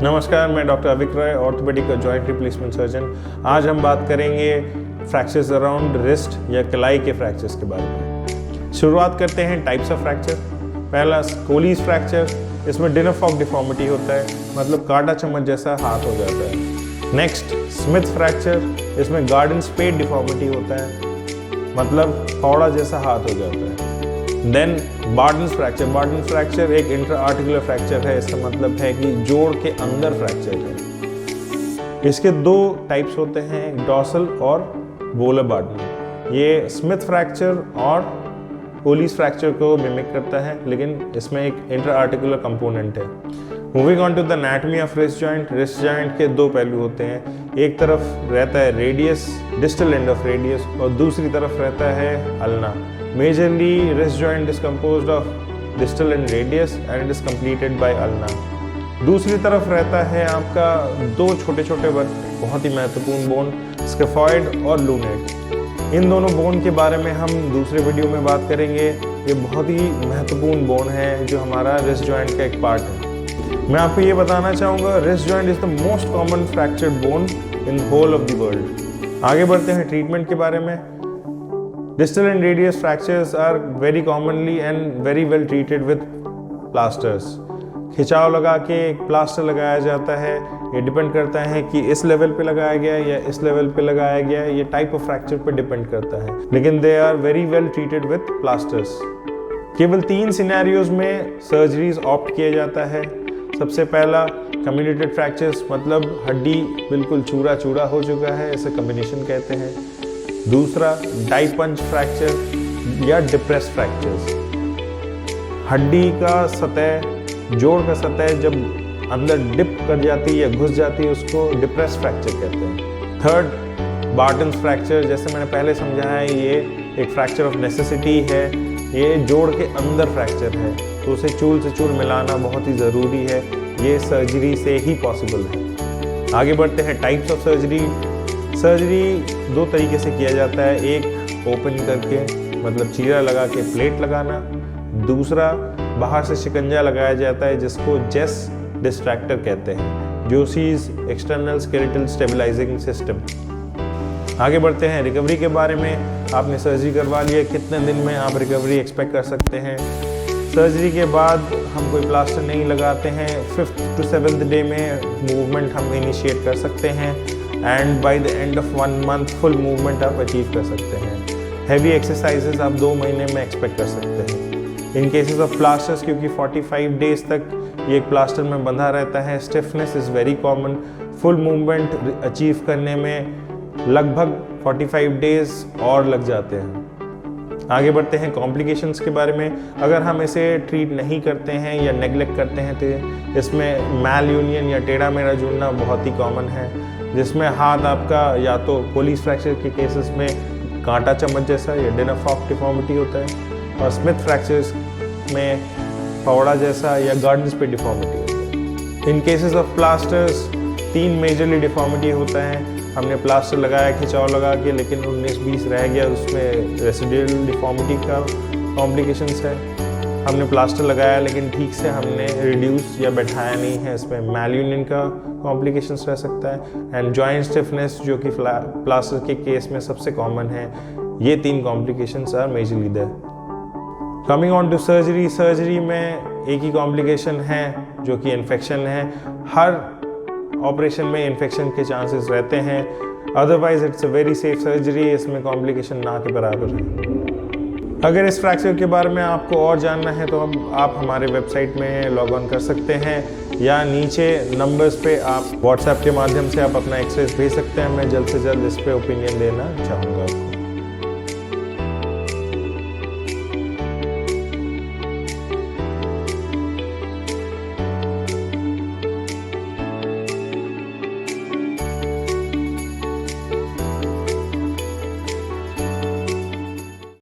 नमस्कार, मैं doctor Avik Roy, orthopaedic joint replacement surgeon. आज हम बात करेंगे फ्रैक्चर्स अराउंड रिस्ट या कलाई के फ्रैक्चर्स के बारे में। शुरुआत करते हैं टाइप्स ऑफ फ्रैक्चर। पहला कोलीज फ्रैक्चर, इसमें डिनरफॉक डिफॉर्मिटी होता है, मतलब कांटा चम्मच जैसा हाथ हो जाता है। नेक्स्ट स्मिथ फ्रैक्चर, इसमें गार्डन स्पेड डिफॉर्मिटी होता है, मतलब फावड़ा जैसा हाथ हो जाता है। देन बार्डन्स फ्रैक्चर एक इंट्रा आर्टिकुलर फ्रैक्चर है, इसका मतलब है कि जोड़ के अंदर फ्रैक्चर है। इसके दो टाइप्स होते हैं, डॉर्सल और वोलर बार्डन। ये स्मिथ फ्रैक्चर और कोलीज फ्रैक्चर को मिमिक करता है, लेकिन इसमें एक इंट्रा आर्टिकुलर कंपोनेंट है। Moving on to the anatomy of wrist joint के दो पहलू होते हैं। एक तरफ रहता है radius, distal end of radius, और दूसरी तरफ रहता है ulna. Majorly, wrist joint is composed of distal and radius and it is completed by ulna. दूसरी तरफ रहता है आपका दो छोटे छोटे बहुत ही महत्वपूर्ण बोन, स्कैफॉइड और लूनेट। इन दोनों बोन के बारे में हम दूसरे वीडियो में बात करेंगे। ये बहुत ही महत्वपूर्ण बोन है जो हमारा रिस्ट जॉइंट का एक पार्ट है। मैं आपको ये बताना चाहूँगा, wrist joint is the most common fractured bone in whole of the world. आगे बढ़ते हैं ट्रीटमेंट के बारे में। Distal and radius fractures are very commonly and very well treated with plasters. खिंचाव लगा के एक प्लास्टर लगाया जाता है। ये डिपेंड करता है कि इस लेवल पे लगाया गया है या इस लेवल पे लगाया गया है, ये टाइप ऑफ फ्रैक्चर पे डिपेंड करता है, लेकिन they are very well treated with plasters. केवल 3 सिनेरियोज में सर्जरीज ऑप्ट किया जाता है। सबसे पहला कम्युनिकेटेड फ्रैक्चर्स, मतलब हड्डी बिल्कुल चूरा चूरा हो चुका है, इसे कम्बिनेशन कहते हैं। दूसरा डाई पंच फ्रैक्चर या डिप्रेस फ्रैक्चर्स, हड्डी का सतह, जोड़ का सतह जब अंदर डिप कर जाती है या घुस जाती है, उसको डिप्रेस फ्रैक्चर कहते हैं। थर्ड बार्टन्स फ्रैक्चर, जैसे मैंने पहले समझाया है, ये एक फ्रैक्चर ऑफ नेसेसिटी है। ये जोड़ के अंदर फ्रैक्चर है, तो उसे चूल से चूल मिलाना बहुत ही ज़रूरी है। ये सर्जरी से ही पॉसिबल है। आगे बढ़ते हैं टाइप्स ऑफ सर्जरी। सर्जरी 2 तरीके से किया जाता है, एक ओपन करके, मतलब चीरा लगा के प्लेट लगाना। दूसरा बाहर से शिकंजा लगाया जाता है, जिसको जेस डिस्ट्रैक्टर कहते हैं, Joshi's external skeletal stabilising system. आगे बढ़ते हैं रिकवरी के बारे में। आपने सर्जरी करवा लिया, कितने दिन में आप रिकवरी एक्सपेक्ट कर सकते हैं? सर्जरी के बाद हम कोई प्लास्टर नहीं लगाते हैं। 5th to 7th डे में मूवमेंट हम इनिशिएट कर सकते हैं, and by the end of 1 month full movement आप अचीव कर सकते हैं। हैवी एक्सरसाइजेस आप 2 महीने में एक्सपेक्ट कर सकते हैं। इन केसेस ऑफ प्लास्टर्स, क्योंकि 45 डेज तक ये एक प्लास्टर में बंधा रहता है, stiffness is very common. Full movement achieve करने में लगभग 45 डेज और लग जाते हैं। आगे बढ़ते हैं कॉम्प्लिकेशंस के बारे में। अगर हम इसे ट्रीट नहीं करते हैं या नेग्लेक्ट करते हैं, तो इसमें मैल यूनियन या टेढ़ा मेढ़ा जुड़ना बहुत ही कॉमन है, जिसमें हाथ आपका या तो कोलीज फ्रैक्चर के केसेस में कांटा चम्मच जैसा या डिनरफॉक डिफॉर्मिटी होता है, और स्मिथ फ्रैक्चर्स में फावड़ा जैसा या गार्डन स्पेड डिफॉर्मिटी होता है। In cases of plasters 3 majorly deformity होता है। हमने प्लास्टर लगाया खिंचाव लगा के, लेकिन 19-20 रह गया, उसमें रेसिडुअल डिफॉर्मिटी का कॉम्प्लिकेशंस है। हमने प्लास्टर लगाया लेकिन ठीक से हमने रिड्यूस या बैठाया नहीं है, इसमें मैल यूनियन का कॉम्प्लिकेशंस रह सकता है। एंड जॉइंट स्टिफनेस, जो कि प्लास्टर के केस में सबसे कॉमन है। ये 3 complications are majorly there. Coming on to surgery में एक ही कॉम्प्लिकेशन है, जो कि इन्फेक्शन है। हर ऑपरेशन में इन्फेक्शन के चांसेस रहते हैं, otherwise it's a very safe surgery. इसमें कॉम्प्लिकेशन ना के बराबर है। अगर इस फ्रैक्चर के बारे में आपको और जानना है, तो आप हमारे वेबसाइट में लॉग ऑन कर सकते हैं, या नीचे नंबर्स पे आप व्हाट्सएप के माध्यम से आप अपना एक्सरेज भेज सकते हैं। मैं जल्द से जल्द इस पे ओपिनियन देना चाहूँगा।